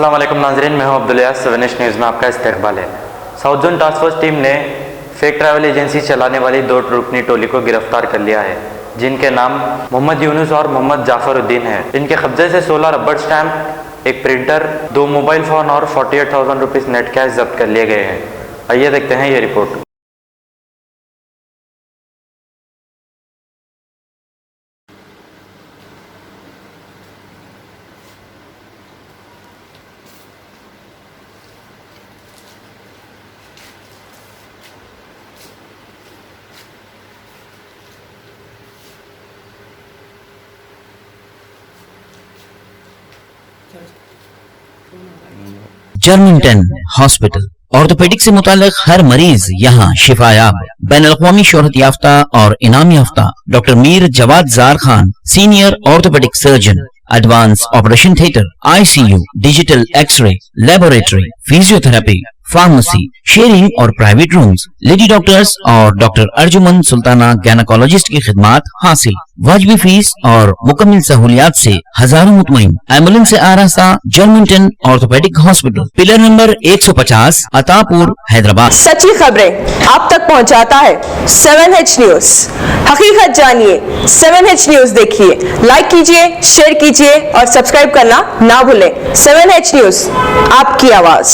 अस्सलाम वालेकुम नाज़रीन, मैं हूं अब्दुल यास। वेनिश न्यूज़ में आपका इस्तकबाल है। South zone task force team ने फेक ट्रैवल एजेंसी चलाने वाली 2 रुकनी टोली को गिरफ्तार कर लिया है, जिनके नाम मोहम्मद यूनुस और मोहम्मद जाफरुद्दीन है। इनके कब्जे से 16 रबड़ स्टैम्प, एक प्रिंटर, 2 मोबाइल फ़ोन और 48,000 रुपीज़ नेट कैश जब्त कर लिए गए हैं। आइए देखते हैं ये रिपोर्ट। जर्मिंगटन हॉस्पिटल ऑर्थोपेडिक से मुताल्लिक हर मरीज यहाँ शिफायाब। बैनुल-अक़वामी शोहरत याफ्ता और इनाम याफ्ता doctor Mir Jawad Jar Khan, senior orthopaedic surgeon, advance operation theatre, ICU, digital x-ray, laboratory, physiotherapy, pharmacy, sharing और प्राइवेट रूम्स, लेडी डॉक्टर्स और डॉक्टर अर्जुमन सुल्ताना गायनेकोलॉजिस्ट की खिदमात हासिल। वाजिबी फीस और मुकम्मल सहूलियात से हजारों मुतमईन। एम्बुलेंस से आरास्ता Germington orthopaedic hospital, pillar number 150, Attapur, Hyderabad. सच्ची खबरें आप तक पहुंचाता है 7H न्यूज। हकीकत जानिए, 7H न्यूज देखिए, लाइक कीजिए, शेयर कीजिए और सब्सक्राइब करना ना भूलें। 7H न्यूज, आपकी आवाज।